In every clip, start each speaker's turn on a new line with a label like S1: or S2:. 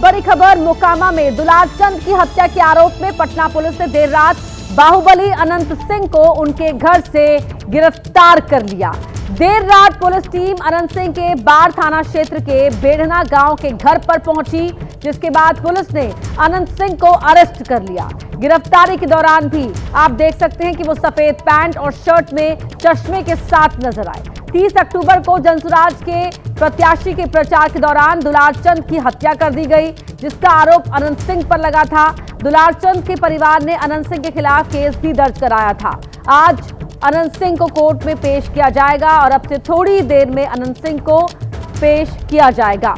S1: बड़ी खबर मोकामा में दुलारचंद की हत्या के आरोप में पटना पुलिस ने देर रात बाहुबली अनंत सिंह को उनके घर से गिरफ्तार कर लिया। देर रात पुलिस टीम अनंत सिंह के बाढ़ थाना क्षेत्र के बेढ़ना गांव के घर पर पहुंची, जिसके बाद पुलिस ने अनंत सिंह को अरेस्ट कर लिया। गिरफ्तारी के दौरान भी आप देख सकते हैं कि वो सफेद पैंट और शर्ट में चश्मे के साथ नजर आए। 30 अक्टूबर को जनसुराज के प्रत्याशी के प्रचार के दौरान दुलारचंद की हत्या कर दी गई, जिसका आरोप अनंत सिंह पर लगा था। दुलारचंद के परिवार ने अनंत सिंह के खिलाफ केस भी दर्ज कराया था। आज अनंत सिंह को कोर्ट में पेश किया जाएगा और अब से थोड़ी देर में अनंत सिंह को पेश किया जाएगा।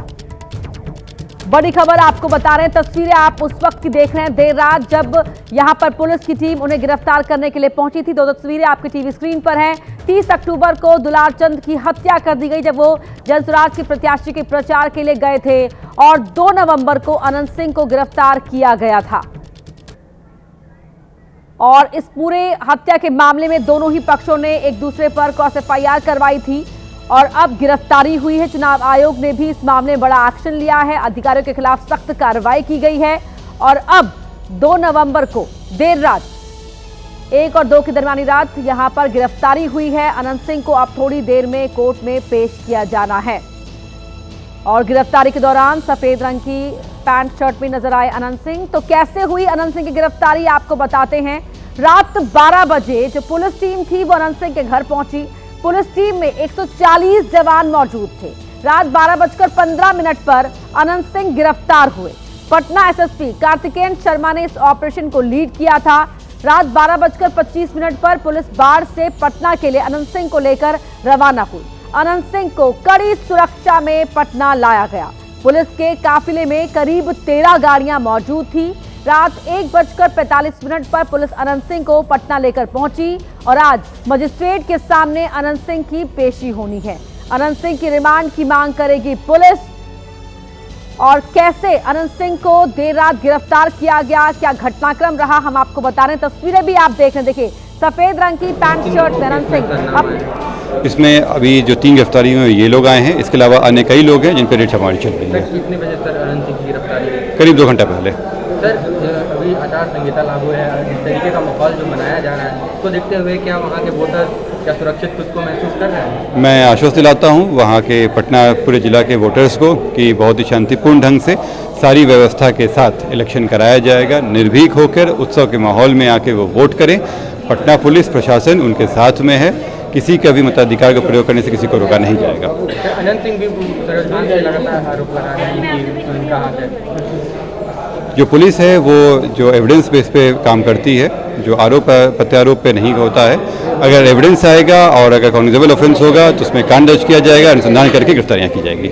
S1: बड़ी खबर आपको बता रहे हैं, तस्वीरें आप उस वक्त की देख रहे हैं देर रात जब यहां पर पुलिस की टीम उन्हें गिरफ्तार करने के लिए पहुंची थी। दो तस्वीरें आपकी टीवी स्क्रीन पर हैं। 30 अक्टूबर को दुलारचंद की हत्या कर दी गई जब वो जनसुराज के प्रत्याशी के प्रचार के लिए गए थे, और 2 नवंबर को अनंत सिंह को गिरफ्तार किया गया था। और इस पूरे हत्या के मामले में दोनों ही पक्षों ने एक दूसरे पर क्रॉस FIR करवाई थी और अब गिरफ्तारी हुई है। चुनाव आयोग ने भी इस मामले में बड़ा एक्शन लिया है, अधिकारियों के खिलाफ सख्त कार्रवाई की गई है। और अब 2 नवंबर को देर रात 1 और 2 की दरमियानी रात यहां पर गिरफ्तारी हुई है। अनंत सिंह को अब थोड़ी देर में कोर्ट में पेश किया जाना है। और गिरफ्तारी के दौरान सफेद रंग की पैंट शर्ट में नजर आए अनंत सिंह। तो कैसे हुई अनंत सिंह की गिरफ्तारी आपको बताते हैं। रात 12 बजे जो पुलिस टीम थी वो अनंत सिंह के घर पहुंची। पुलिस टीम में 140 जवान मौजूद थे। रात 12:15 पर अनंत सिंह गिरफ्तार हुए। पटना SSP कार्तिकेय शर्मा ने इस ऑपरेशन को लीड किया था। रात 12:25 पर पुलिस बाढ़ से पटना के लिए अनंत सिंह को लेकर रवाना हुई। अनंत सिंह को कड़ी सुरक्षा में पटना लाया गया। पुलिस के काफिले में करीब 13 गाड़ियां मौजूद थी। रात 1:45 पर पुलिस अनंत सिंह को पटना लेकर पहुंची और आज मजिस्ट्रेट के सामने अनंत सिंह की पेशी होनी है। अनंत सिंह की रिमांड की मांग करेगी पुलिस। और कैसे अनंत सिंह को देर रात गिरफ्तार किया गया, क्या घटनाक्रम रहा, हम आपको बता रहे हैं। तस्वीरें भी आप देख रहे हैं, देखिए सफेद रंग की पैंट शर्ट में अनंत सिंह।
S2: इसमें अभी जो 3 गिरफ्तारी हुए ये लोग आए हैं, इसके अलावा अन्य कई लोग हैं जिन पर रेड छापेमारी चल रही है।
S3: कितने बजे सर अनंत सिंह की गिरफ्तारी?
S2: करीब 2 घंटा पहले।
S3: सर अभी आचार संहिता लागू है, जिस तरीके का माहौल जो बनाया जा रहा है उसको देखते हुए क्या वहाँ के वोटर क्या सुरक्षित खुद को महसूस कर रहे हैं?
S2: मैं आश्वस्त दिलाता हूँ वहाँ के पटना पूरे जिला के वोटर्स को कि बहुत ही शांतिपूर्ण ढंग से सारी व्यवस्था के साथ इलेक्शन कराया जाएगा। निर्भीक होकर उत्सव के माहौल में आके वो वोट करें। पटना पुलिस प्रशासन उनके साथ में है। किसी का भी मताधिकार का प्रयोग करने से किसी को रोका नहीं जाएगा।
S3: अनंत सिंह भी लगातार आरोप लगा रहे हैं कि उनका हाथ है।
S2: जो पुलिस है वो जो एविडेंस बेस पे काम करती है, जो आरोप प्रत्यारोप पे नहीं होता है। अगर एविडेंस आएगा और अगर कॉग्निजेबल ऑफेंस होगा तो उसमें कांड दर्ज किया जाएगा, अनुसंधान करके गिरफ्तारियां की जाएगी।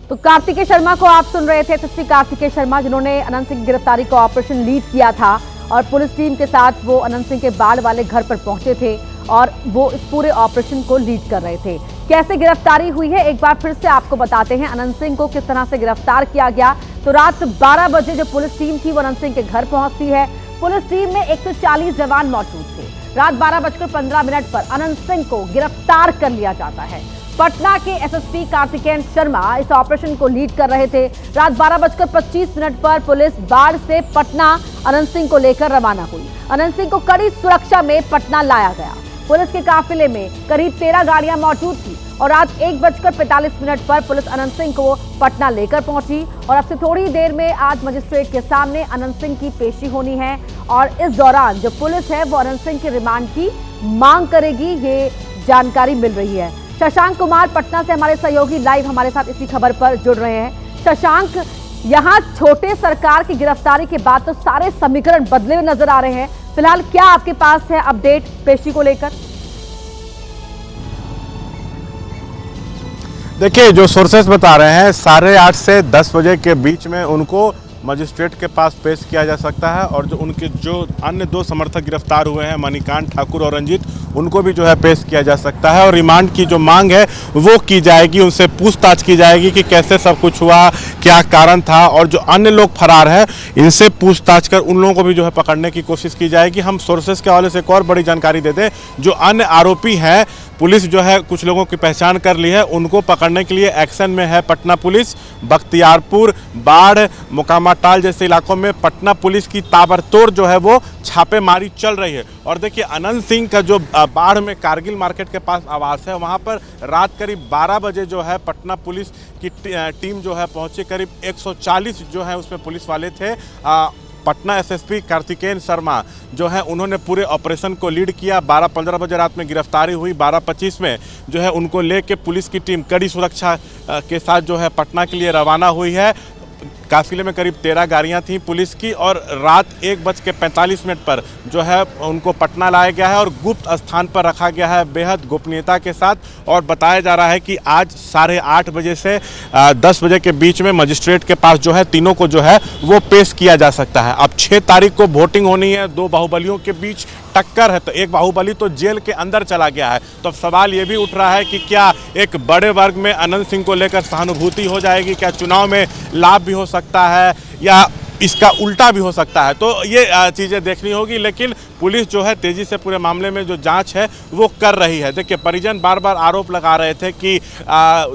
S1: तो कार्तिकेय शर्मा को आप सुन रहे थे, SSP कार्तिकेय शर्मा, जिन्होंने अनंत सिंह की गिरफ्तारी का ऑपरेशन लीड किया था और पुलिस टीम के साथ वो अनंत सिंह के बाढ़ वाले घर पर पहुंचे थे और वो इस पूरे ऑपरेशन को लीड कर रहे थे। कैसे गिरफ्तारी हुई है एक बार फिर से आपको बताते हैं। अनंत सिंह को किस तरह से गिरफ्तार किया गया। तो रात 12 बजे जो पुलिस टीम थी वो अनंत सिंह के घर पहुंचती है। पुलिस टीम में 140 जवान मौजूद थे। रात 12:15 पर अनंत सिंह को गिरफ्तार कर लिया जाता है। पटना के SSP कार्तिकेय शर्मा इस ऑपरेशन को लीड कर रहे थे। रात 12:25 पर पुलिस बाढ़ से पटना अनंत सिंह को लेकर रवाना हुई। अनंत सिंह को कड़ी सुरक्षा में पटना लाया गया। पुलिस के काफिले में करीब 13 गाड़ियां मौजूद थी और रात 1:45 पर पुलिस अनंत सिंह को पटना लेकर पहुंची और अब से थोड़ी देर में आज मजिस्ट्रेट के सामने अनंत सिंह की पेशी होनी है। और इस दौरान जो पुलिस है वो अनंत सिंह की रिमांड की मांग करेगी, ये जानकारी मिल रही है। शशांक कुमार पटना से हमारे सहयोगी लाइव हमारे साथ इसी खबर पर जुड़ रहे हैं। शशांक, यहाँ छोटे सरकार की गिरफ्तारी के बाद तो सारे समीकरण बदले हुए नजर आ रहे हैं। फिलहाल क्या आपके पास है अपडेट पेशी को लेकर?
S4: देखिए, जो सोर्सेस बता रहे हैं 8:30 से 10 बजे के बीच में उनको मजिस्ट्रेट के पास पेश किया जा सकता है और जो उनके अन्य 2 समर्थक गिरफ्तार हुए हैं मणिकांत ठाकुर और रंजीत, उनको भी जो है पेश किया जा सकता है और रिमांड की जो मांग है वो की जाएगी। उनसे पूछताछ की जाएगी कि कैसे सब कुछ हुआ, क्या कारण था, और जो अन्य लोग फरार हैं इनसे पूछताछ कर उन लोगों को भी जो है पकड़ने की कोशिश की जाएगी। हम सोर्सेस के हवाले से एक और बड़ी जानकारी दे दें, जो अन्य आरोपी हैं पुलिस जो है कुछ लोगों की पहचान कर ली है, उनको पकड़ने के लिए एक्शन में है पटना पुलिस। बख्तियारपुर, बाढ़, मोकामाटाल जैसे इलाकों में पटना पुलिस की ताबड़तोड़ जो है वो छापेमारी चल रही है। और देखिए अनंत सिंह का जो बाढ़ में कारगिल मार्केट के पास आवास है, वहाँ पर रात करीब 12 बजे जो है पटना पुलिस की टीम जो है पहुंची। करीब 140 जो है उसमें पुलिस वाले थे। पटना एसएसपी कार्तिकेय शर्मा जो है उन्होंने पूरे ऑपरेशन को लीड किया। 12-15 बजे रात में गिरफ्तारी हुई। 12:25 में जो है उनको लेके पुलिस की टीम कड़ी सुरक्षा के साथ जो है पटना के लिए रवाना हुई है। काफिले में करीब 13 गाड़ियां थीं पुलिस की और रात 1:45 पर जो है उनको पटना लाया गया है और गुप्त स्थान पर रखा गया है बेहद गोपनीयता के साथ। और बताया जा रहा है कि आज 8:30 बजे से 10 बजे के बीच में मजिस्ट्रेट के पास जो है तीनों को जो है वो पेश किया जा सकता है। अब 6 तारीख को वोटिंग होनी है। 2 बाहुबलियों के बीच टक्कर है, तो एक बाहुबली तो जेल के अंदर चला गया है। तो अब सवाल ये भी उठ रहा है कि क्या एक बड़े वर्ग में अनंत सिंह को लेकर सहानुभूति हो जाएगी, क्या चुनाव में लाभ भी हो सकता है या इसका उल्टा भी हो सकता है। तो ये चीज़ें देखनी होगी, लेकिन पुलिस जो है तेज़ी से पूरे मामले में जो जांच है वो कर रही है। देखिए परिजन बार बार आरोप लगा रहे थे कि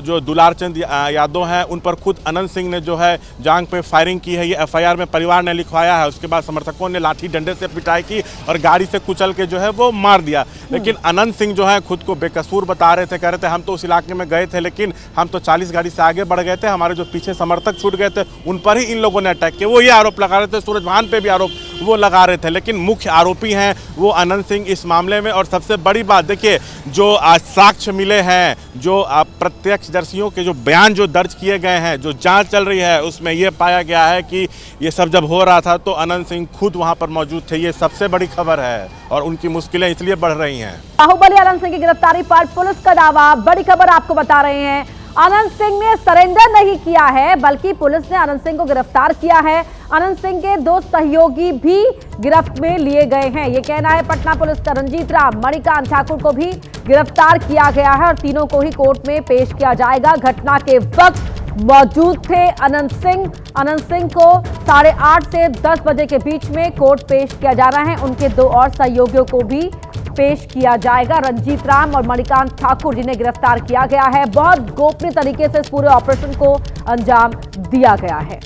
S4: जो दुलारचंद यादव हैं उन पर खुद अनंत सिंह ने जो है जांग पे फायरिंग की है। ये एफआईआर में परिवार ने लिखवाया है। उसके बाद समर्थकों ने लाठी डंडे से पिटाई की और गाड़ी से कुचल के जो है वो मार दिया। लेकिन अनंत सिंह जो है खुद को बेकसूर बता रहे थे, कह रहे थे हम तो उस इलाके में गए थे लेकिन हम तो 40 गाड़ी से आगे बढ़ गए थे, हमारे जो पीछे समर्थक छूट गए थे उन पर ही इन लोगों ने अटैक किया। वो ये आरोप लगा रहे थे। सूरजभान पे भी आरोप वो लगा रहे थे, लेकिन मुख्य आरोपी हैं वो अनंत सिंह इस मामले में। और सबसे बड़ी बात देखिए जो साक्ष्य मिले हैं, जो प्रत्यक्षदर्शियों के जो बयान जो दर्ज किए गए हैं, जो जांच चल रही है उसमें ये पाया गया है कि ये सब जब हो रहा था तो अनंत सिंह खुद वहां पर मौजूद थे। ये सबसे बड़ी खबर है और उनकी मुश्किलें इसलिए बढ़ रही हैं।
S1: बाहुबली अनंत सिंह की गिरफ्तारी पर पुलिस का दावा। बड़ी खबर आपको बता रहे हैं, अनंत सिंह ने सरेंडर नहीं किया है बल्कि पुलिस ने अनंत सिंह को गिरफ्तार किया है। अनंत सिंह के 2 सहयोगी भी गिरफ्त में लिए गए हैं, ये कहना है पटना पुलिस का। रंजीत राम, मणिकांत ठाकुर को भी गिरफ्तार किया गया है और तीनों को ही कोर्ट में पेश किया जाएगा। घटना के वक्त मौजूद थे अनंत सिंह। अनंत सिंह को 8:30 से 10 बजे के बीच में कोर्ट पेश किया जा रहा है। उनके 2 और सहयोगियों को भी पेश किया जाएगा, रंजीत राम और मणिकांत ठाकुर, जिन्हें गिरफ्तार किया गया है। बहुत गोपनीय तरीके से इस पूरे ऑपरेशन को अंजाम दिया गया है।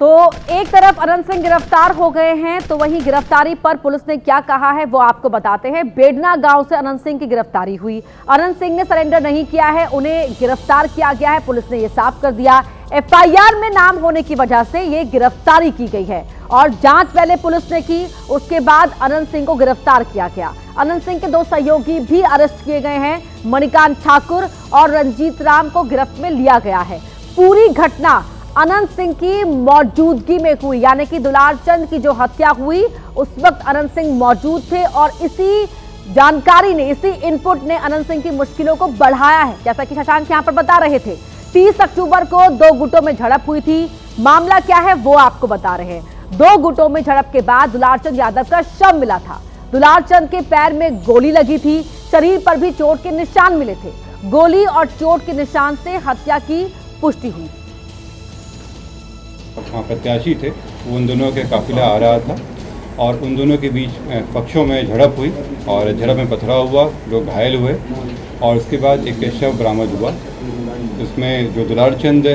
S1: तो एक तरफ अनंत सिंह गिरफ्तार हो गए हैं, तो वहीं गिरफ्तारी पर पुलिस ने क्या कहा है वो आपको बताते हैं। बेडना गांव से अनंत सिंह की गिरफ्तारी हुई। अनंत सिंह ने सरेंडर नहीं किया है, उन्हें गिरफ्तार किया गया है। पुलिस ने यह साफ कर दिया, एफआईआर में नाम होने की वजह से ये गिरफ्तारी की गई है और जांच पहले पुलिस ने की, उसके बाद अनंत सिंह को गिरफ्तार किया गया। अनंत सिंह के 2 सहयोगी भी अरेस्ट किए गए हैं। मणिकांत ठाकुर और रंजीत राम को गिरफ्त में लिया गया है। पूरी घटना अनंत सिंह की मौजूदगी में हुई, यानी कि दुलारचंद की जो हत्या हुई उस वक्त अनंत सिंह मौजूद थे और इसी जानकारी ने, इसी इनपुट ने अनंत सिंह की मुश्किलों को बढ़ाया है। जैसा कि शशांक यहां पर बता रहे थे, 30 अक्टूबर को 2 गुटों में झड़प हुई थी। मामला क्या है वो आपको बता रहे हैं। 2 गुटों में झड़प के बाद दुलारचंद यादव का शव मिला था। दुलारचंद के पैर में गोली लगी थी, शरीर पर भी चोट के निशान मिले थे। गोली और चोट के निशान से हत्या की पुष्टि हुई।
S2: वहाँ प्रत्याशी थे, वो उन दोनों के काफिला आ रहा था और उन दोनों के बीच पक्षों में झड़प हुई और झड़प में पथराव हुआ, लोग घायल हुए और उसके बाद एक शव बरामद हुआ। उसमें जो दुलारचंद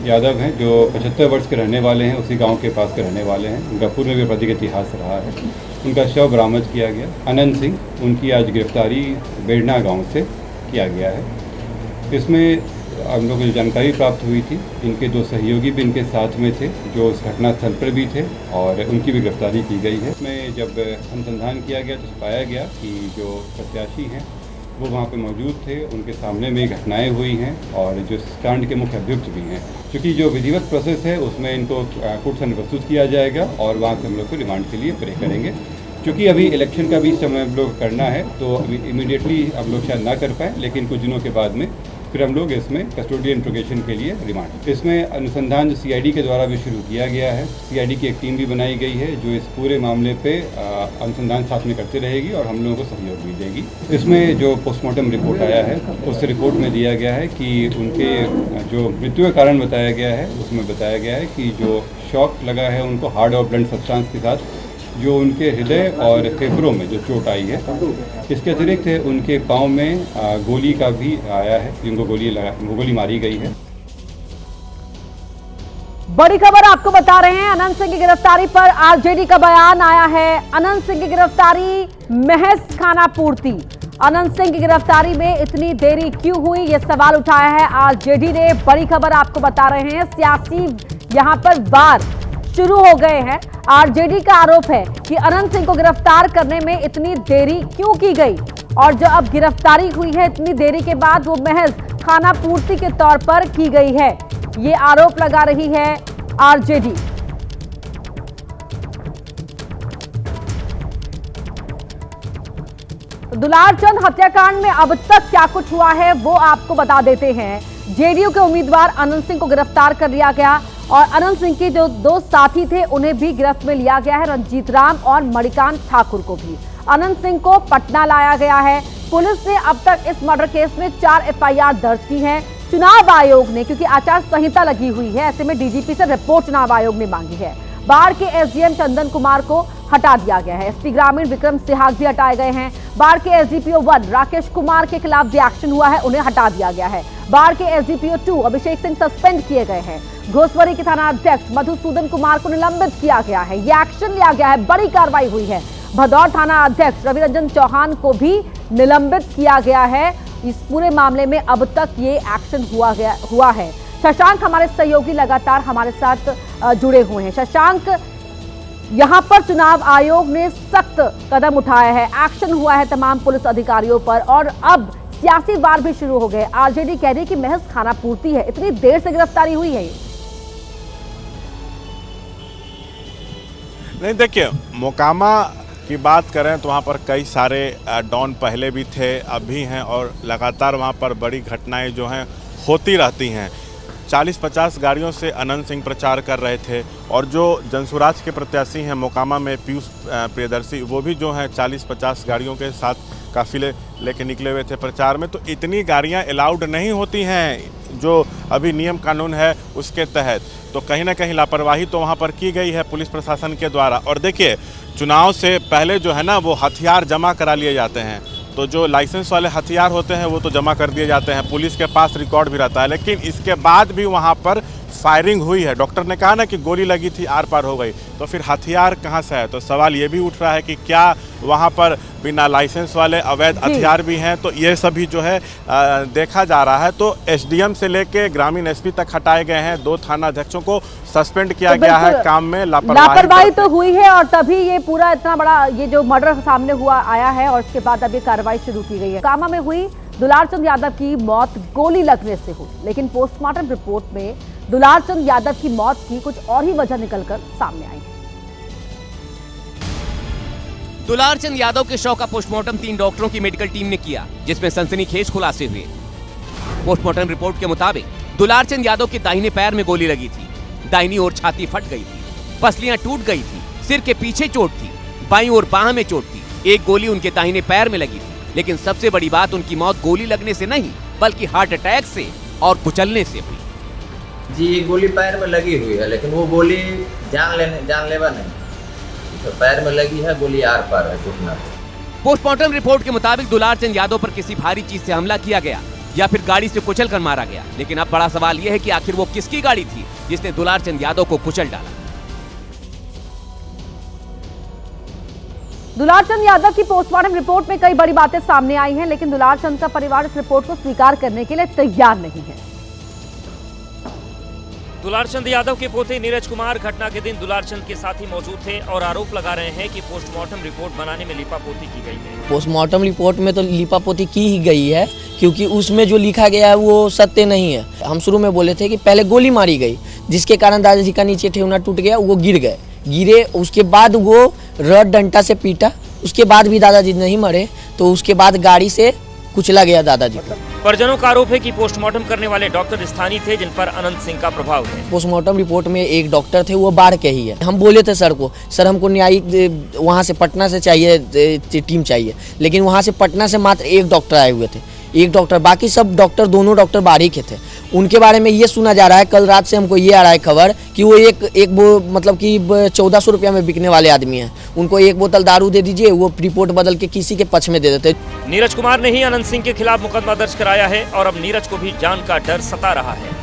S2: यादव हैं, जो 75 वर्ष के रहने वाले हैं, उसी गांव के पास के रहने वाले हैं, उनका पूर्व में आपराधिक इतिहास रहा है, उनका शव बरामद किया गया। अनंत सिंह, उनकी आज गिरफ्तारी बेडना गाँव से किया गया है। इसमें हम लोगों को जो जानकारी प्राप्त हुई थी, इनके 2 सहयोगी भी इनके साथ में थे जो उस घटनास्थल पर भी थे और उनकी भी गिरफ्तारी की गई है। इसमें जब अनुसंधान किया गया तो पाया गया कि जो प्रत्याशी हैं वो वहाँ पे मौजूद थे, उनके सामने में घटनाएं हुई हैं और जो कांड के मुख्य अभियुक्त भी हैं। क्योंकि जो विधिवत प्रोसेस है उसमें इनको कोर्ट से प्रस्तुत किया जाएगा और वहाँ से हम लोग को रिमांड के लिए प्रे करेंगे। क्योंकि अभी इलेक्शन का भी समय हम लोग करना है तो अभी इमीडिएटली हम लोग शायद ना कर पाए, लेकिन कुछ दिनों के बाद में फिर हम लोग इसमें कस्टोडियल इंट्रोगेशन के लिए रिमांड। इसमें अनुसंधान जो सीआईडी के द्वारा भी शुरू किया गया है। सीआईडी की एक टीम भी बनाई गई है जो इस पूरे मामले पे अनुसंधान साथ में करती रहेगी और हम लोगों को सहयोग भी देगी। इसमें जो पोस्टमार्टम रिपोर्ट आया है उस रिपोर्ट में दिया गया है कि उनके जो मृत्यु का कारण बताया गया है उसमें बताया गया है कि जो शॉक लगा है उनको हार्ड और ब्लंट सब्सटेंस के साथ जो उनके हृदय और फेफड़ों में जो चोट आई है। इसके अतिरिक्त उनके पाँव में गोली का भी आया है, जिनको गोली मारी गई है।
S1: बड़ी खबर आपको बता रहे हैं, अनंत सिंह की गिरफ्तारी पर आरजेडी का बयान आया है। अनंत सिंह की गिरफ्तारी महज खाना पूर्ति। अनंत सिंह की गिरफ्तारी में इतनी देरी क्यों हुई, यह सवाल उठाया है आरजेडी ने। बड़ी खबर आपको बता रहे हैं, सियासी यहां पर वार शुरू हो गए हैं। आरजेडी का आरोप है कि अनंत सिंह को गिरफ्तार करने में इतनी देरी क्यों की गई, और जो अब गिरफ्तारी हुई है इतनी देरी के बाद वो महज खाना पूर्ति के तौर पर की गई है, ये आरोप लगा रही है आरजेडी। दुलारचंद हत्याकांड में अब तक क्या कुछ हुआ है वो आपको बता देते हैं। जेडीयू के उम्मीदवार अनंत सिंह को गिरफ्तार कर लिया गया और अनंत सिंह के जो दो साथी थे उन्हें भी गिरफ्त में लिया गया है, रंजीत राम और मणिकांत ठाकुर को भी। अनंत सिंह को पटना लाया गया है। पुलिस ने अब तक इस मर्डर केस में 4 एफआईआर दर्ज की है। चुनाव आयोग ने, क्योंकि आचार संहिता लगी हुई है, ऐसे में डीजीपी से रिपोर्ट चुनाव आयोग ने मांगी है। बाढ़ के एसडीएम चंदन कुमार को हटा दिया गया है। एसपी ग्रामीण विक्रम सिहाग भी हटाए गए हैं। बाढ़ के एसडीपीओ 1 राकेश कुमार के खिलाफ भी एक्शन हुआ है, उन्हें हटा दिया गया है। बाढ़ के एसडीपीओ 2 अभिषेक सिंह सस्पेंड किए गए हैं। घोसवरी के थाना अध्यक्ष मधुसूदन कुमार को निलंबित किया गया है, ये एक्शन लिया गया है, बड़ी कार्रवाई हुई है। भदौर थाना अध्यक्ष रवि रंजन चौहान को भी निलंबित किया गया है। इस पूरे मामले में अब तक ये एक्शन हुआ है। शशांक हमारे सहयोगी लगातार हमारे साथ जुड़े हुए हैं। शशांक, यहां पर चुनाव आयोग ने सख्त कदम उठाया है, एक्शन हुआ है तमाम पुलिस अधिकारियों पर और अब सियासी वार भी शुरू हो गए। आरजेडी कह रही है कि महज खाना पूर्ति है, इतनी देर से गिरफ्तारी हुई है।
S4: नहीं, देखिए, मोकामा की बात करें तो वहाँ पर कई सारे डॉन पहले भी थे, अब भी हैं और लगातार वहाँ पर बड़ी घटनाएं जो हैं होती रहती हैं। 40-50 गाड़ियों से अनंत सिंह प्रचार कर रहे थे और जो जनसुराज के प्रत्याशी हैं मोकामा में पीयूष प्रियदर्शी, वो भी जो हैं 40-50 गाड़ियों के साथ काफिले लेके निकले हुए थे प्रचार में। तो इतनी गाड़ियां अलाउड नहीं होती हैं जो अभी नियम कानून है उसके तहत। तो कहीं ना कहीं लापरवाही तो वहां पर की गई है पुलिस प्रशासन के द्वारा। और देखिए, चुनाव से पहले जो है ना वो हथियार जमा करा लिए जाते हैं, तो जो लाइसेंस वाले हथियार होते हैं वो तो जमा कर दिए जाते हैं, पुलिस के पास रिकॉर्ड भी रहता है। लेकिन इसके बाद भी वहाँ पर फायरिंग हुई है। डॉक्टर ने कहा ना कि गोली लगी थी, आर पार हो गई, तो फिर हथियार कहाँ से है? तो सवाल ये भी उठ रहा है कि क्या वहाँ पर बिना लाइसेंस वाले अवैध हथियार भी हैं? तो ये सभी जो है देखा जा रहा है। तो एसडीएम से लेके ग्रामीण एसपी तक हटाए गए हैं, 2 थाना अध्यक्षों को सस्पेंड किया गया है काम में
S1: लापरवाही तो हुई है और तभी ये पूरा इतना बड़ा ये जो मर्डर सामने हुआ आया है और इसके बाद अब ये कार्रवाई शुरू की गई है। कामा में हुई दुलारचंद यादव की मौत गोली लगने से हुई, लेकिन पोस्टमार्टम रिपोर्ट में दुलारचंद यादव की मौत की कुछ और ही वजह निकलकर सामने आई है।
S5: दुलारचंद यादव के शव का पोस्टमार्टम 3 डॉक्टरों की मेडिकल टीम ने किया, जिसमें सनसनीखेज खुलासे हुए। पोस्टमार्टम रिपोर्ट के मुताबिक दुलारचंद यादव के दाहिने पैर में गोली लगी थी, दाहिनी ओर छाती फट गई थी, पसलियां टूट गई थी, सिर के पीछे चोट थी, बाईं ओर बाह में चोट थी, एक गोली उनके दाहिने पैर में लगी थी। लेकिन सबसे बड़ी बात, उनकी मौत गोली लगने से नहीं बल्कि हार्ट अटैक से और कुचलने से हुई।
S6: जी, गोली पैर में लगी हुई है, लेकिन वो गोली जानलेवा नहीं, तो पैर में लगी है, गोली आर पार है घुटना पे।
S5: पोस्टमार्टम रिपोर्ट के मुताबिक दुलारचंद यादव पर किसी भारी चीज से हमला किया गया या फिर गाड़ी से कुचल कर मारा गया। लेकिन अब बड़ा सवाल यह है कि आखिर वो किसकी गाड़ी थी जिसने दुलारचंद यादव को कुचल डाला।
S1: दुलारचंद यादव की पोस्टमार्टम रिपोर्ट में कई बड़ी बातें सामने आई हैं, लेकिन दुलारचंद का परिवार इस रिपोर्ट को स्वीकार करने के लिए तैयार नहीं है।
S7: दुलारचंद यादव के पोते नीरज कुमार घटना के दिन दुलारचंद के साथ ही मौजूद थे और आरोप लगा रहे हैं कि पोस्टमार्टम रिपोर्ट बनाने में लीपापोती की गई है।
S8: पोस्टमार्टम रिपोर्ट में तो लीपापोती की ही गई है, क्योंकि उसमें जो लिखा गया है वो सत्य नहीं है। हम शुरू में बोले थे कि पहले गोली मारी गई, जिसके कारण दादाजी का नीचे ठेहुना टूट गया, वो गिरे, उसके बाद वो रड डंडा से पीटा, उसके बाद भी दादाजी नहीं मरे, तो उसके बाद गाड़ी से कुचला गया दादाजी को।
S7: परिजनों का आरोप है कि पोस्टमार्टम करने वाले डॉक्टर स्थानीय थे जिन पर अनंत सिंह का प्रभाव है।
S8: पोस्टमार्टम रिपोर्ट में एक डॉक्टर थे, वो बाढ़ के ही है। हम बोले थे सर को, सर हमको न्यायिक वहाँ से पटना से चाहिए, टीम चाहिए, लेकिन वहाँ से पटना से मात्र एक डॉक्टर आए हुए थे। एक डॉक्टर, बाकी सब डॉक्टर, दोनों डॉक्टर बाहर ही के थे। उनके बारे में ये सुना जा रहा है, कल रात से हमको ये आ रहा है खबर कि वो एक वो मतलब कि 1400 रुपया में बिकने वाले आदमी हैं। उनको एक बोतल दारू दे दीजिए, वो रिपोर्ट बदल के किसी के पक्ष में दे देते।
S7: नीरज कुमार ने ही अनंत सिंह के खिलाफ मुकदमा दर्ज कराया है और अब नीरज को भी जान का डर सता रहा है।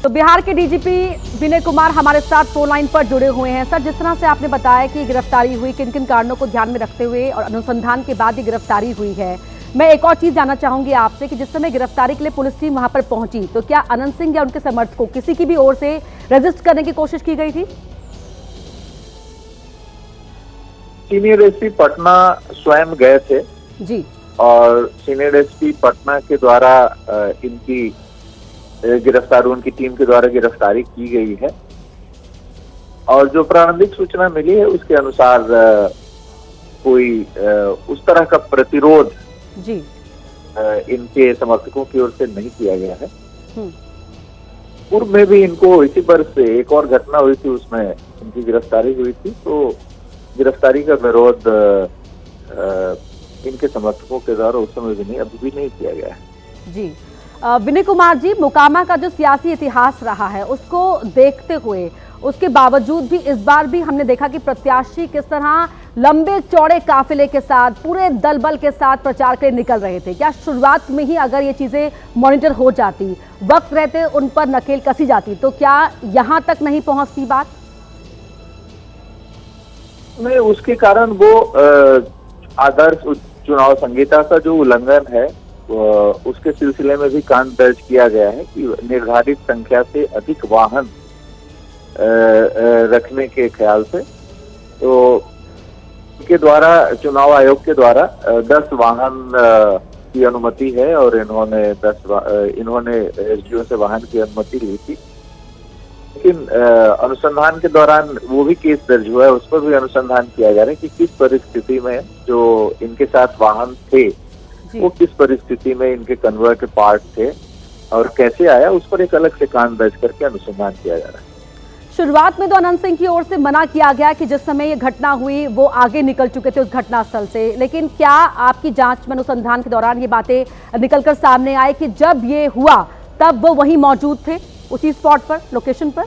S1: तो बिहार के डीजीपी विनय कुमार हमारे साथ फोन लाइन पर जुड़े हुए हैं। सर, जिस तरह से आपने बताया कि गिरफ्तारी हुई, किन किन कारणों को ध्यान में रखते हुए और अनुसंधान के बाद ये गिरफ्तारी हुई है, मैं एक और चीज जानना चाहूंगी आपसे कि जिस समय गिरफ्तारी के लिए पुलिस टीम वहां पर पहुंची तो क्या अनंत सिंह या उनके समर्थकों किसी की भी ओर से रेजिस्ट करने की कोशिश की गई थी?
S9: सीनियर एसपी पटना स्वयं गए थे
S1: जी,
S9: और सीनियर एसपी पटना के द्वारा इनकी गिरफ्तारी, उनकी टीम के द्वारा गिरफ्तारी की गई है। और जो प्रारंभिक सूचना मिली है उसके अनुसार कोई उस तरह का प्रतिरोध
S1: जी
S9: इनके समर्थकों की ओर से नहीं किया गया है। पूर्व में भी इनको इसी वर्ष से एक और घटना हुई थी, उसमें इनकी गिरफ्तारी हुई थी। तो गिरफ्तारी का विरोध इनके समर्थकों के द्वारा उस समय भी नहीं, अभी भी नहीं किया गया है।
S1: जी विनय कुमार जी, मोकामा का जो सियासी इतिहास रहा है उसको देखते हुए, उसके बावजूद भी इस बार भी हमने देखा कि प्रत्याशी किस तरह लंबे चौड़े काफिले के साथ, पूरे दल बल के साथ प्रचार के लिए निकल रहे थे। क्या शुरुआत में ही अगर ये चीजें मॉनिटर हो जाती, वक्त रहते उन पर नकेल कसी जाती, तो क्या यहाँ तक नहीं पहुंचती बात?
S9: नहीं, उसके कारण वो आदर्श चुनाव संहिता का जो उल्लंघन है उसके सिलसिले में भी कांड दर्ज किया गया है कि निर्धारित संख्या से अधिक वाहन रखने के ख्याल से, तो के द्वारा चुनाव आयोग के द्वारा 10 वाहन की अनुमति है और इन्होंने एसडीओ से वाहन की अनुमति ली थी। लेकिन अनुसंधान के दौरान वो भी केस दर्ज हुआ है, उस पर भी अनुसंधान किया जा रहा है कि किस परिस्थिति में जो इनके साथ वाहन थे वो किस परिस्थिति में इनके कन्वॉय के पार्ट थे और कैसे आया, उस पर एक अलग से कांड दर्ज करके अनुसंधान किया जा रहा है।
S1: शुरुआत में तो अनंत सिंह की ओर से मना किया गया कि जिस समय ये घटना हुई वो आगे निकल चुके थे उस घटनास्थल से, लेकिन क्या आपकी जांच में, अनुसंधान के दौरान ये बातें निकलकर सामने आई कि जब ये हुआ तब वो वहीं मौजूद थे उसी स्पॉट पर, लोकेशन पर?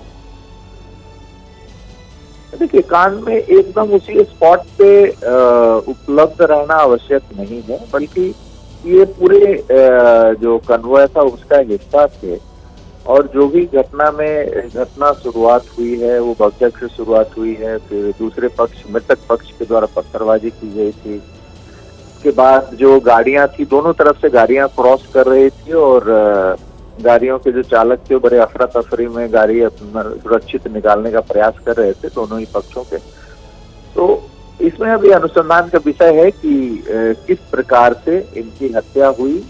S9: देखिए, कांड में एकदम उसी स्पॉट पे उपलब्ध रहना आवश्यक नहीं है, बल्कि ये पूरे जो कन्वॉय था उसका हिस्सा थे। और जो भी घटना शुरुआत हुई है वो बगजक से शुरुआत हुई है, फिर दूसरे पक्ष, मृतक पक्ष के द्वारा पत्थरबाजी की गई थी। उसके बाद जो गाड़ियां थी, दोनों तरफ से गाड़ियां क्रॉस कर रही थी और गाड़ियों के जो चालक थे वो बड़े अफरा तफरी में गाड़ी अपना सुरक्षित निकालने का प्रयास कर रहे थे, दोनों ही पक्षों के। तो इसमें अभी अनुसंधान का विषय है कि किस प्रकार से इनकी हत्या हुई।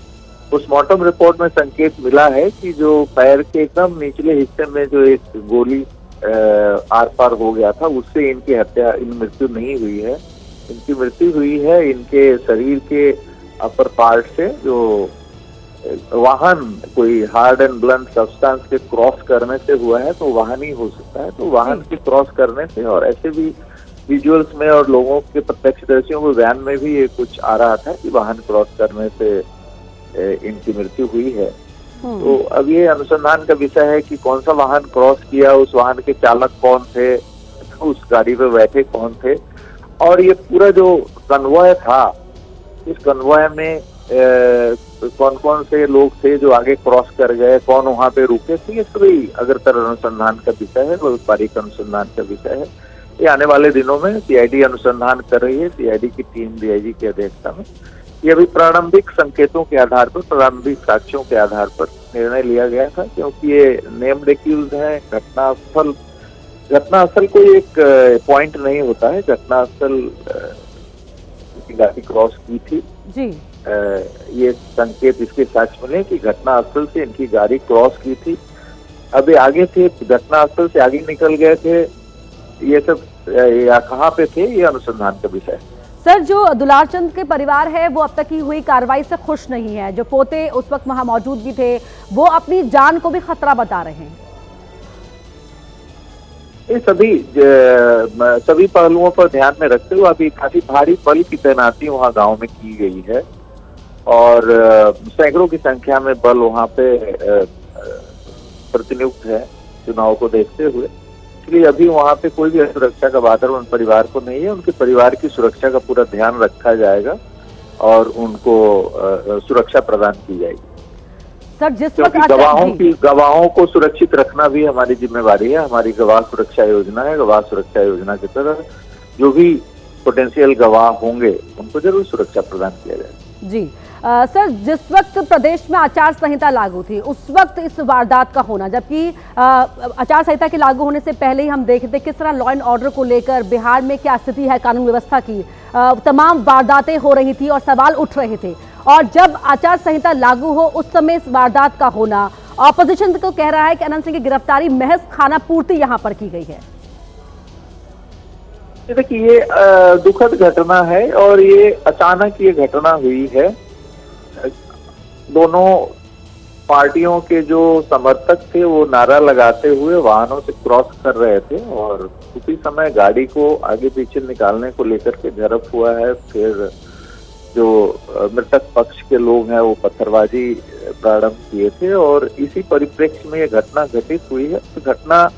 S9: पोस्टमार्टम रिपोर्ट में संकेत मिला है कि जो पैर के एकदम निचले हिस्से में जो एक गोली आर पार हो गया था, उससे इनकी मृत्यु नहीं हुई है। इनकी मृत्यु हुई है इनके शरीर के अपर पार्ट से, जो वाहन कोई हार्ड एंड ब्लंट सब्सटेंस के क्रॉस करने से हुआ है, तो वाहन ही हो सकता है। तो वाहन के क्रॉस करने से, और ऐसे भी विजुअल्स में और लोगों के प्रत्यक्षदर्शियों के बयान में भी ये कुछ आ रहा था कि वाहन क्रॉस करने से इनकी मृत्यु हुई है। तो अब ये अनुसंधान का विषय है कि कौन सा वाहन क्रॉस किया, उस वाहन के चालक कौन थे, उस गाड़ी पे बैठे कौन थे, और ये पूरा जो कन्वॉय था, इस कन्वॉय में कौन कौन से लोग थे जो आगे क्रॉस कर गए, कौन वहां पे रुके थे, ये सभी अग्रतर अनुसंधान का विषय है, बहुत बारीक अनुसंधान का विषय है। ये आने वाले दिनों में सीआईडी अनुसंधान कर रही है, सीआईडी की टीम डीआईजी की अध्यक्षता में। ये अभी प्रारंभिक संकेतों के आधार पर, प्रारंभिक साक्ष्यों के आधार पर निर्णय लिया गया था, क्योंकि ये नेम्ड एक्यूज्ड है। घटनास्थल कोई एक पॉइंट नहीं होता है, घटनास्थल गाड़ी क्रॉस की थी
S1: जी।
S9: ये संकेत इसके साक्ष्य मिले कि घटनास्थल से इनकी गाड़ी क्रॉस की थी, अभी आगे थे, घटनास्थल से आगे निकल गए थे, ये सब या कहाँ पे थे, ये अनुसंधान का विषय है।
S1: सर, जो दुलारचंद के परिवार है वो अब तक की हुई कार्रवाई से खुश नहीं है। जो पोते उस वक्त वहां मौजूद भी थे वो अपनी जान को भी खतरा बता रहे हैं।
S9: ये सभी पहलुओं पर ध्यान में रखते हुए अभी काफी भारी बल की तैनाती वहाँ गांव में की गई है। और सैकड़ों की संख्या में बल वहां पे प्रतिनियुक्त है चुनाव को देखते हुए। इसलिए अभी वहां पे कोई भी सुरक्षा का वातावरण परिवार को नहीं है। उनके परिवार की सुरक्षा का पूरा ध्यान रखा जाएगा और उनको सुरक्षा प्रदान की जाएगी।
S1: सर, जिस वक्त
S9: गवाहों को सुरक्षित रखना भी हमारी जिम्मेवारी है। हमारी गवाह सुरक्षा योजना है। गवाह सुरक्षा योजना के तहत जो भी पोटेंशियल गवाह होंगे उनको जरूर सुरक्षा प्रदान किया जाएगा।
S1: जी सर, जिस वक्त प्रदेश में आचार संहिता लागू थी उस वक्त इस वारदात का होना, जबकि आचार संहिता के लागू होने से पहले ही हम देख रहे थे किस तरह लॉ एंड ऑर्डर को लेकर बिहार में क्या स्थिति है कानून व्यवस्था की, तमाम वारदातें हो रही थी और सवाल उठ रहे थे। और जब आचार संहिता लागू हो उस समय इस वारदात का होना, ऑपोजिशन को कह रहा है कि अनंत सिंह की गिरफ्तारी महज खाना पूर्ति यहाँ पर की गई है।
S9: देखिए, ये दुखद घटना है और ये अचानक ये घटना हुई है। दोनों पार्टियों के जो समर्थक थे वो नारा लगाते हुए वाहनों से क्रॉस कर रहे थे और उसी समय गाड़ी को आगे पीछे निकालने को लेकर के झड़प हुआ है। फिर जो मृतक पक्ष के लोग हैं वो पत्थरबाजी प्रारंभ किए थे और इसी परिप्रेक्ष्य में ये घटना घटित हुई है। तो घटना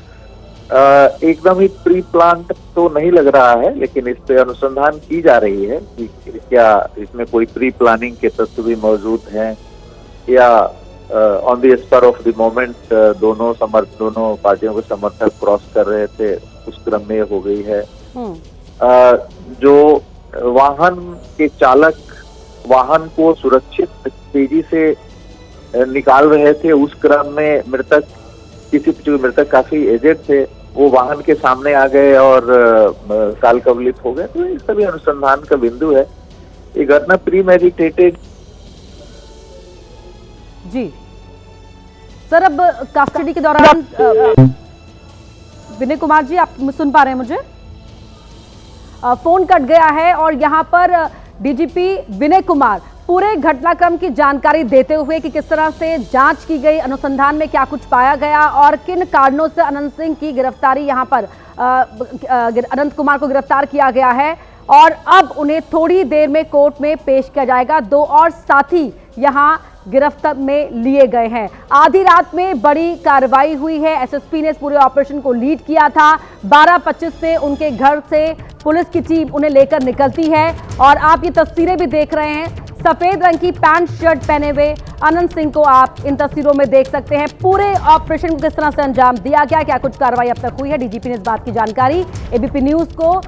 S9: एकदम ही प्री प्लान्ड तो नहीं लग रहा है, लेकिन इस पे अनुसंधान की जा रही है कि क्या इसमें कोई प्री प्लानिंग के तत्व भी मौजूद हैं या on the spur of the moment दोनों पार्टियों के समर्थक क्रॉस कर रहे थे, उस क्रम में हो गई है। जो वाहन के चालक वाहन को सुरक्षित तेजी से निकाल रहे थे, उस क्रम में मृतक काफी एजेड थे, वो वाहन के सामने आ गए और काल कवलित हो गए। तो ये सभी अनुसंधान का बिंदु है। ये घटना प्री मेडिटेटेड।
S1: जी सर, अब कस्टडी के दौरान विनय कुमार जी, आप सुन पा रहे हैं मुझे? फोन कट गया है और यहाँ पर डीजीपी विनय कुमार पूरे घटनाक्रम की जानकारी देते हुए कि किस तरह से जांच की गई, अनुसंधान में क्या कुछ पाया गया और किन कारणों से अनंत सिंह की गिरफ्तारी यहाँ पर अनंत कुमार को गिरफ्तार किया गया है और अब उन्हें थोड़ी देर में कोर्ट में पेश किया जाएगा। 2 और साथी यहाँ गिरफ्तार में लिए गए हैं। आधी रात में बड़ी कार्रवाई हुई है। एसएसपी ने इस पूरे ऑपरेशन को लीड किया था। 12:25 से उनके घर से पुलिस की टीम उन्हें लेकर निकलती है और आप ये तस्वीरें भी देख रहे हैं। सफेद रंग की पैंट शर्ट पहने हुए अनंत सिंह को आप इन तस्वीरों में देख सकते हैं। पूरे ऑपरेशन को किस तरह से अंजाम दिया गया, क्या कुछ कार्रवाई अब तक हुई है, डीजीपी ने इस बात की जानकारी एबीपी न्यूज को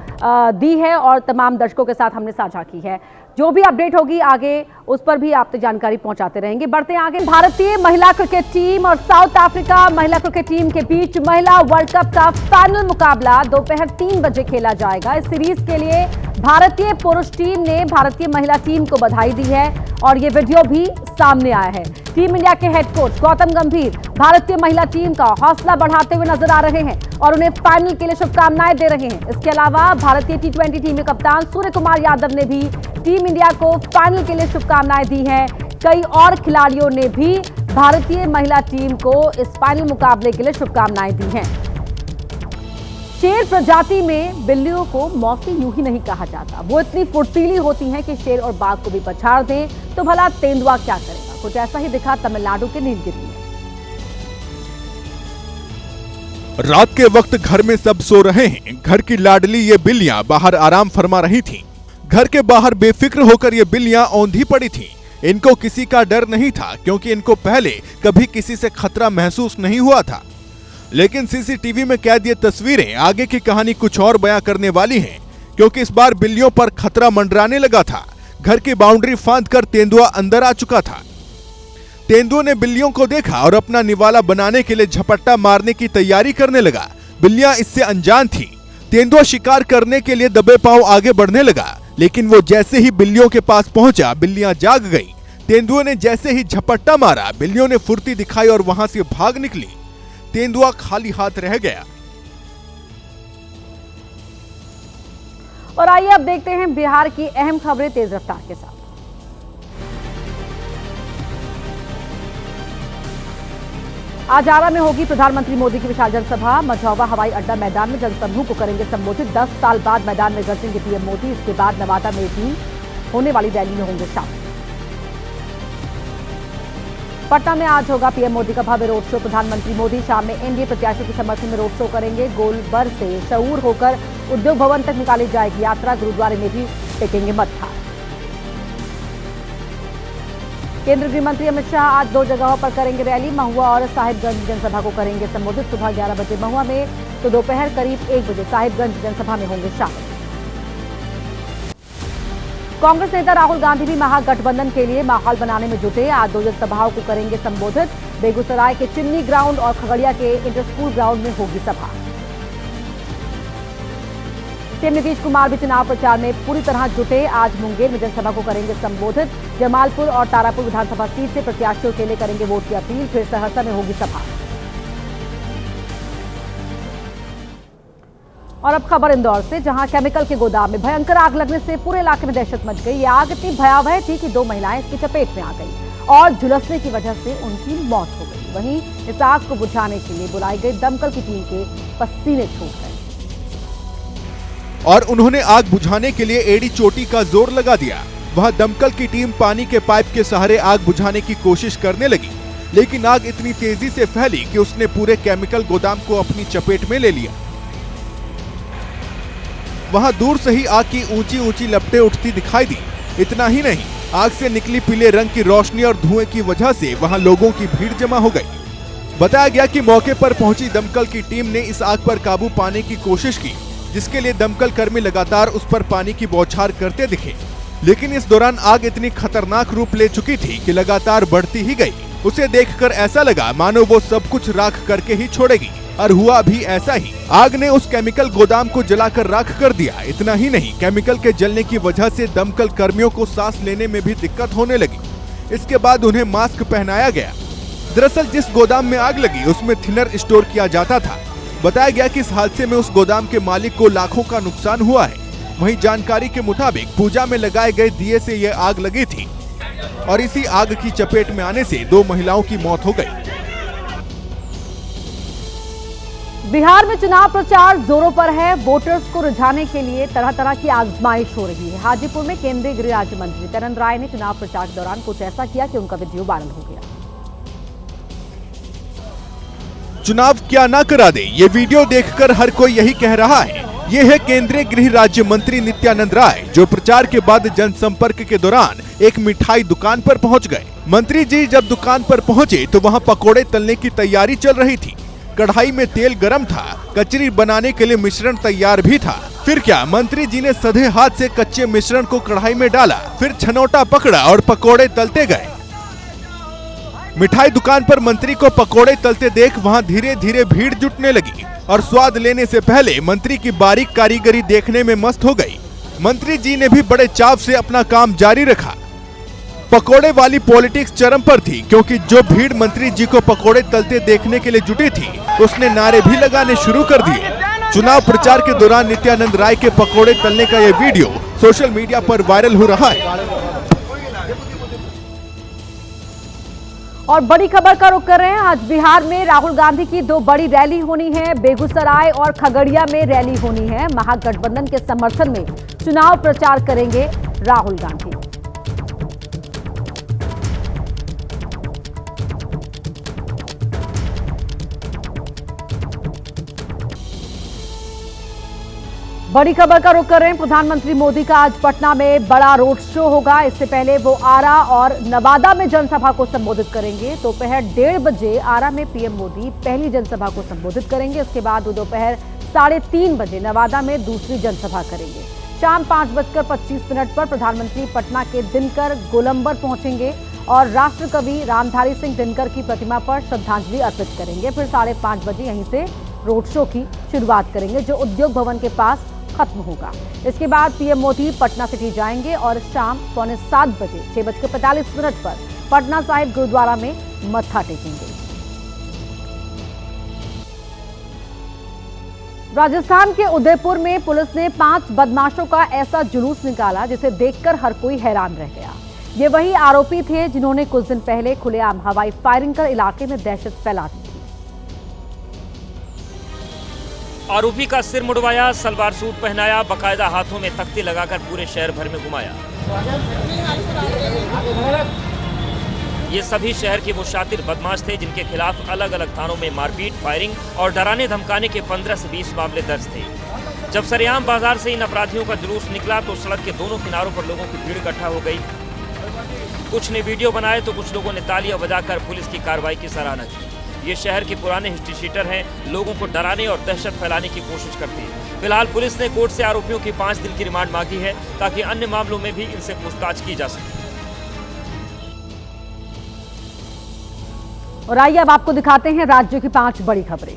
S1: दी है और तमाम दर्शकों के साथ हमने साझा की है। जो भी अपडेट होगी आगे उस पर भी आप तक जानकारी पहुंचाते रहेंगे। बढ़ते हैं आगे। भारतीय महिला क्रिकेट टीम और साउथ अफ्रीका महिला क्रिकेट टीम के बीच महिला वर्ल्ड कप का फाइनल मुकाबला दोपहर 3 बजे खेला जाएगा। इस सीरीज के लिए भारतीय पुरुष टीम ने भारतीय महिला टीम को बधाई दी है और ये वीडियो भी सामने आया है। टीम इंडिया के हेड कोच गौतम गंभीर भारतीय महिला टीम का हौसला बढ़ाते हुए नजर आ रहे हैं और उन्हें फाइनल के लिए शुभकामनाएं दे रहे हैं। इसके अलावा भारतीय T20 टीम के कप्तान सूर्य कुमार यादव ने भी टीम इंडिया को फाइनल के लिए शुभकामनाएं दी हैं। कई और खिलाड़ियों ने भी भारतीय महिला टीम को इस फाइनल मुकाबले के लिए शुभकामनाएं दी हैं। शेर प्रजाति में बिल्लियों को मौसी यूं ही नहीं कहा जाता। वो इतनी फुर्तीली होती हैं कि शेर और बाघ को भी पछाड़ दें तो भला तेंदुआ क्या करेगा। कुछ ऐसा ही दिखा तमिलनाडु के नीलगिरी में।
S10: रात के वक्त घर में सब सो रहे हैं। घर की लाडली ये बिल्लियां बाहर आराम फरमा रही थीं। घर के बाहर बेफिक्र होकर ये बिल्लियां औंधी पड़ी थीं। इनको किसी का डर नहीं था क्योंकि इनको पहले कभी किसी से खतरा महसूस नहीं हुआ था। लेकिन सीसीटीवी में कैद ये तस्वीरें आगे की कहानी कुछ और बयां करने वाली हैं, क्योंकि इस बार बिल्लियों पर खतरा मंडराने लगा था। घर की बाउंड्री फांदकर तेंदुआ अंदर आ चुका था। तेंदुए ने बिल्लियों को देखा और अपना निवाला बनाने के लिए झपट्टा मारने की तैयारी करने लगा। बिल्लियां इससे अनजान थीं। तेंदुआ शिकार करने के लिए दबे पांव आगे बढ़ने लगा, लेकिन वो जैसे ही बिल्लियों के पास पहुंचा बिल्लियां जाग गईं। तेंदुए ने जैसे ही झपट्टा मारा बिल्लियों ने फुर्ती दिखाई और वहां से भाग निकली। तेंदुआ खाली हाथ रह गया।
S1: और आइए अब देखते हैं बिहार की अहम खबरें तेज रफ्तार के साथ। आज आरा में होगी प्रधानमंत्री मोदी की विशाल जनसभा। मझौवा हवाई अड्डा मैदान में जनसमूह को करेंगे संबोधित। 10 साल बाद मैदान में गरजेंगे पीएम मोदी। इसके बाद नवादा में भी होने वाली रैली में होंगे शामिल। पटना में आज होगा पीएम मोदी का भव्य रोड शो। प्रधानमंत्री मोदी शाम में एनडीए प्रत्याशी के समर्थन में रोड शो करेंगे। गोलबर से शऊर होकर उद्योग भवन तक निकाली जाएगी यात्रा। गुरुद्वारे में भी टेकेंगे मत्था। केंद्रीय गृह मंत्री अमित शाह आज 2 जगहों पर करेंगे रैली। महुआ और साहिबगंज जनसभा को करेंगे संबोधित। सुबह 11 बजे महुआ में तो दोपहर करीब 1 बजे साहिबगंज जनसभा में होंगे शामिल। कांग्रेस नेता राहुल गांधी भी महागठबंधन के लिए माहौल बनाने में जुटे। आज 2 जनसभाओं को करेंगे संबोधित। बेगूसराय के चिन्नी ग्राउंड और खगड़िया के इंटर स्कूल ग्राउंड में होगी सभा। सीएम नीतीश कुमार भी चुनाव प्रचार में पूरी तरह जुटे। आज मुंगेर में जनसभा को करेंगे संबोधित। जमालपुर और तारापुर विधानसभा सीट से प्रत्याशियों के लिए करेंगे वोट की अपील। फिर सहरसा में होगी सभा। और अब खबर इंदौर से, जहां केमिकल के गोदाम में भयंकर आग लगने से पूरे इलाके में दहशत मच गई। ये आग इतनी भयावह थी कि 2 महिलाएं इसकी चपेट में आ गई और झुलसने की वजह से उनकी मौत हो गई। वहीं इस आग को बुझाने के लिए बुलाई गई दमकल की टीम के पसीने छूट गए
S10: और उन्होंने आग बुझाने के लिए एड़ी चोटी का जोर लगा दिया। वहां दमकल की टीम पानी के पाइप के सहारे आग बुझाने की कोशिश करने लगी, लेकिन आग इतनी तेजी से फैली कि उसने पूरे केमिकल गोदाम को अपनी चपेट में ले लिया। वहां दूर से ही आग की ऊंची ऊंची लपटें उठती दिखाई दी। इतना ही नहीं, आग से निकली पीले रंग की रोशनी और धुएं की वजह से वहां लोगों की भीड़ जमा हो गई। बताया गया कि मौके पर पहुंची दमकल की टीम ने इस आग पर काबू पाने की कोशिश की, जिसके लिए दमकल कर्मी लगातार उस पर पानी की बौछार करते दिखे। लेकिन इस दौरान आग इतनी खतरनाक रूप ले चुकी थी कि लगातार बढ़ती ही गई। उसे देखकर ऐसा लगा मानो वो सब कुछ राख करके ही छोड़ेगी, और हुआ भी ऐसा ही। आग ने उस केमिकल गोदाम को जलाकर राख कर दिया। इतना ही नहीं, केमिकल के जलने की वजह से दमकल कर्मियों को सांस लेने में भी दिक्कत होने लगी। इसके बाद उन्हें मास्क पहनाया गया। दरअसल जिस गोदाम में आग लगी उसमें थिनर स्टोर किया जाता था। बताया गया कि इस हादसे में उस गोदाम के मालिक को लाखों का नुकसान हुआ है। वहीं जानकारी के मुताबिक पूजा में लगाए गए दिए से यह आग लगी थी और इसी आग की चपेट में आने से 2 महिलाओं की मौत हो गई।
S1: बिहार में चुनाव प्रचार जोरों पर है। वोटर्स को रिझाने के लिए तरह तरह की आजमाइश हो रही है। हाजीपुर में केंद्रीय गृह राज्य मंत्री नित्यानंद राय ने चुनाव प्रचार के दौरान कुछ ऐसा किया कि उनका वीडियो वायरल हो गया।
S10: चुनाव क्या ना करा दे, ये वीडियो देखकर हर कोई यही कह रहा है। ये है केंद्रीय गृह राज्य मंत्री नित्यानंद राय, जो प्रचार के बाद जनसंपर्क के दौरान एक मिठाई दुकान पर पहुंच गए। मंत्री जी जब दुकान पर पहुंचे तो वहां पकोड़े तलने की तैयारी चल रही थी। कढ़ाई में तेल गरम था, कचरी बनाने के लिए मिश्रण तैयार भी था। फिर क्या, मंत्री जी ने सधे हाथ से कच्चे मिश्रण को कढ़ाई में डाला, फिर छनौटा पकड़ा और पकोड़े तलते गए। मिठाई दुकान पर मंत्री को पकोड़े तलते देख वहां धीरे धीरे भीड़ जुटने लगी और स्वाद लेने से पहले मंत्री की बारीक कारीगरी देखने में मस्त हो गई। मंत्री जी ने भी बड़े चाव से अपना काम जारी रखा। पकोड़े वाली पॉलिटिक्स चरम पर थी, क्योंकि जो भीड़ मंत्री जी को पकोड़े तलते देखने के लिए जुटी थी उसने नारे भी लगाने शुरू कर दिए। चुनाव प्रचार के दौरान नित्यानंद राय के पकोड़े तलने का यह वीडियो सोशल मीडिया पर वायरल हो रहा है।
S1: और बड़ी खबर का रुख कर रहे हैं। आज बिहार में राहुल गांधी की 2 बड़ी रैली होनी है। बेगूसराय और खगड़िया में रैली होनी है। महागठबंधन के समर्थन में चुनाव प्रचार करेंगे राहुल गांधी। बड़ी खबर का रुख कर रहे हैं। प्रधानमंत्री मोदी का आज पटना में बड़ा रोड शो होगा। इससे पहले वो आरा और नवादा में जनसभा को संबोधित करेंगे। दोपहर 1:30 बजे आरा में पीएम मोदी पहली जनसभा को संबोधित करेंगे। उसके बाद वो दोपहर 3:30 बजे नवादा में दूसरी जनसभा करेंगे। शाम 5:25 पर प्रधानमंत्री पटना के दिनकर गोलंबर पहुंचेंगे और राष्ट्र कवि रामधारी सिंह दिनकर की प्रतिमा पर श्रद्धांजलि अर्पित करेंगे। फिर 5:30 बजे यहीं से रोड शो की शुरुआत करेंगे, जो उद्योग भवन के पास खत्म होगा। इसके बाद पीएम मोदी पटना सिटी जाएंगे और शाम 6:45 बजे 6:45 पर पटना साहिब गुरुद्वारा में मत्था टेकेंगे। राजस्थान के उदयपुर में पुलिस ने 5 बदमाशों का ऐसा जुलूस निकाला जिसे देखकर हर कोई हैरान रह गया। ये वही आरोपी थे जिन्होंने कुछ दिन पहले खुलेआम हवाई फायरिंग कर इलाके में दहशत फैला दी थी।
S7: आरोपी का सिर मुड़वाया, सलवार सूट पहनाया, बकायदा हाथों में तख्ती लगाकर पूरे शहर भर में घुमाया। ये सभी शहर के वो शातिर बदमाश थे जिनके खिलाफ अलग अलग थानों में मारपीट, फायरिंग और डराने धमकाने के 15 से 20 मामले दर्ज थे। जब सरेआम बाजार से इन अपराधियों का जुलूस निकला तो सड़क के दोनों किनारों पर लोगों की भीड़ इकट्ठा हो गई। कुछ ने वीडियो बनाए तो कुछ लोगों ने तालियां बजाकर पुलिस की कार्रवाई की सराहना की। ये शहर के पुराने हिस्ट्री शीटर हैं, लोगों को डराने और दहशत फैलाने की कोशिश करते हैं। फिलहाल पुलिस ने कोर्ट से आरोपियों की 5 दिन की रिमांड मांगी है ताकि अन्य मामलों में भी इनसे पूछताछ की जा सके।
S1: और आइए अब आपको दिखाते हैं राज्य की 5 बड़ी खबरें।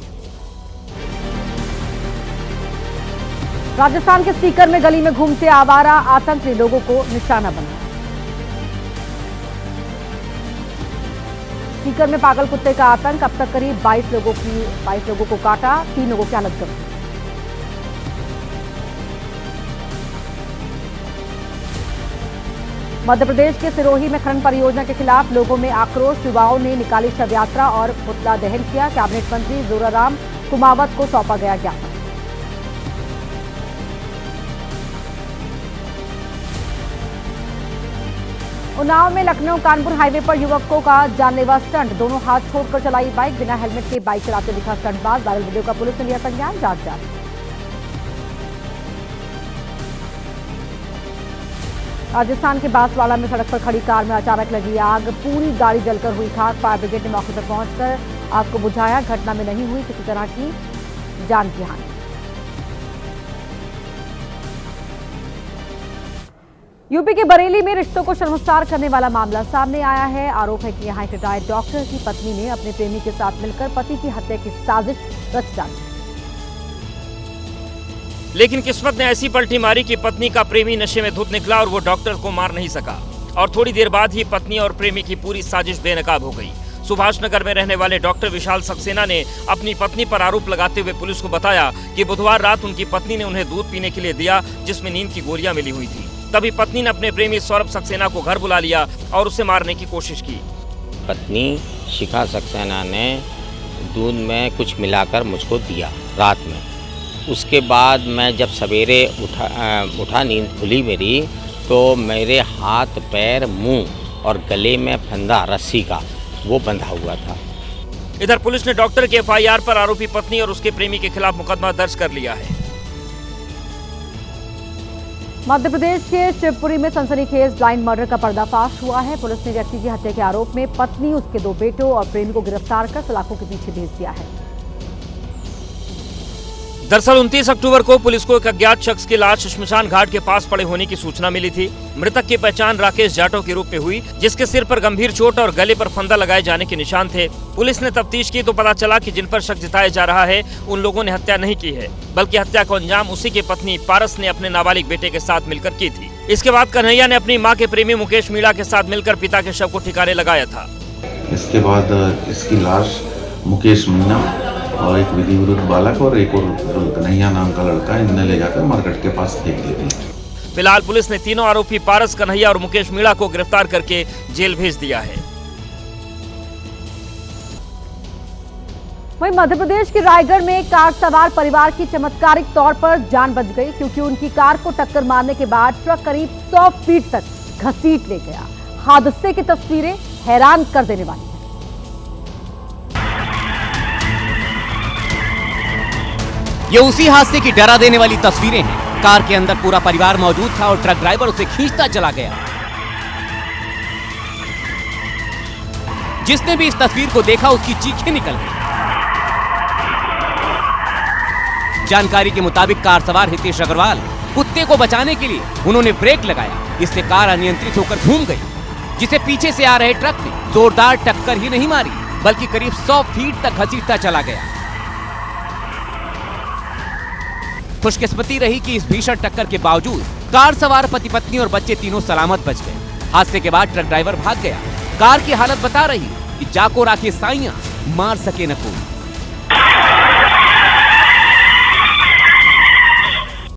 S1: राजस्थान के सीकर में गली में घूमते आवारा आतंक ने लोगों को निशाना बनाया। सीकर में पागल कुत्ते का आतंक, अब तक करीब 22 लोगों को काटा, 3 लोगों की हालत गंभीर। मध्य प्रदेश के सिरोही में खनन परियोजना के खिलाफ लोगों में आक्रोश, युवाओं ने निकाली शव यात्रा और पुतला दहन किया। कैबिनेट मंत्री जोराराम कुमावत को सौंपा गया ज्ञापन। उन्नाव में लखनऊ कानपुर हाईवे पर युवकों का जानलेवा स्टंट, दोनों हाथ छोड़कर चलाई बाइक, बिना हेलमेट के बाइक चलाते दिखा स्टंटबाज। वायरल वीडियो का पुलिस ने लिया संज्ञान, जांच जारी। राजस्थान के बांसवाड़ा में सड़क पर खड़ी कार में अचानक लगी आग, पूरी गाड़ी जलकर हुई खाक। फायर ब्रिगेड ने मौके पर पहुंचकर आग को बुझाया। घटना में नहीं हुई किसी तरह की जान की हानि। यूपी के बरेली में रिश्तों को शर्मसार करने वाला मामला सामने आया है। आरोप है कि यहां एक रिटायर्ड डॉक्टर की पत्नी ने अपने प्रेमी के साथ मिलकर पति की हत्या की साजिश रच डाली।
S7: लेकिन किस्मत ने ऐसी पलटी मारी कि पत्नी का प्रेमी नशे में धुत निकला और वो डॉक्टर को मार नहीं सका और थोड़ी देर बाद ही पत्नी और प्रेमी की पूरी साजिश बेनकाब हो गई। सुभाष नगर में रहने वाले डॉक्टर विशाल सक्सेना ने अपनी पत्नी पर आरोप लगाते हुए पुलिस को बताया कि बुधवार रात उनकी पत्नी ने उन्हें दूध पीने के लिए दिया जिसमें नींद की गोलियां मिली हुई थी। तभी पत्नी ने अपने प्रेमी सौरभ सक्सेना को घर बुला लिया और उसे मारने की कोशिश की।
S11: पत्नी शिखा सक्सेना ने दूध में कुछ मिलाकर मुझको दिया रात में। उसके बाद मैं जब सवेरे उठा नींद खुली मेरी, तो मेरे हाथ पैर मुंह और गले में फंदा रस्सी का वो बंधा हुआ था।
S7: इधर पुलिस ने डॉक्टर के एफआईआर पर आरोपी पत्नी और उसके प्रेमी के खिलाफ मुकदमा दर्ज कर लिया है।
S1: मध्य प्रदेश के शिवपुरी में सनसनीखेज ब्लाइंड मर्डर का पर्दाफाश हुआ है। पुलिस ने व्यक्ति की हत्या के आरोप में पत्नी, उसके 2 बेटों और प्रेमी को गिरफ्तार कर सलाखों के पीछे भेज दिया है।
S7: दरअसल 29 अक्टूबर को पुलिस को एक अज्ञात शख्स की लाश शमशान घाट के पास पड़े होने की सूचना मिली थी। मृतक की पहचान राकेश जाटव के रूप में हुई, जिसके सिर पर गंभीर चोट और गले पर फंदा लगाए जाने के निशान थे। पुलिस ने तफ्तीश की तो पता चला कि जिन पर शक जताया जा रहा है उन लोगों ने हत्या नहीं की है, बल्कि हत्या को अंजाम उसी की पत्नी पारस ने अपने नाबालिग बेटे के साथ मिलकर की थी। इसके बाद कन्हैया ने अपनी माँ के प्रेमी मुकेश मीणा के साथ मिलकर पिता के शव को ठिकाने लगाया था।
S12: इसके बाद इसकी लाश मुकेश मीणा और एक विधि विरुद्ध बालक और एक और कन्हैया नाम का लड़का इनने ले जाकर मार्केट के पास फेंक दी थी।
S7: फिलहाल पुलिस ने तीनों आरोपी पारस, कन्हैया और मुकेश मीणा को गिरफ्तार करके जेल भेज दिया है।
S1: वहीं मध्य प्रदेश के रायगढ़ में कार सवार परिवार की चमत्कारिक तौर पर जान बच गई, क्योंकि उनकी कार को टक्कर मारने के बाद ट्रक करीब 100 फीट तक घसीट ले गया। हादसे की तस्वीरें हैरान कर देने वाली हैं।
S5: ये उसी हादसे की डरा देने वाली तस्वीरें हैं। कार के अंदर पूरा परिवार मौजूद था और ट्रक ड्राइवर उसे खींचता चला गया। जिसने भी इस तस्वीर को देखा उसकी चीखें निकल गई। जानकारी के मुताबिक कार सवार हितेश अग्रवाल कुत्ते को बचाने के लिए उन्होंने ब्रेक लगाया, इससे कार अनियंत्रित होकर घूम गई, जिसे पीछे से आ रहे ट्रक ने जोरदार टक्कर ही नहीं मारी बल्कि करीब 100 फीट तक घसीटता चला गया। खुशकिस्मती रही कि इस भीषण टक्कर के बावजूद कार सवार पति पत्नी और बच्चे तीनों सलामत बच गए। हादसे के बाद ट्रक ड्राइवर भाग गया। कार की हालत बता रही कि जाको राखे साइयां मार सके न कोई।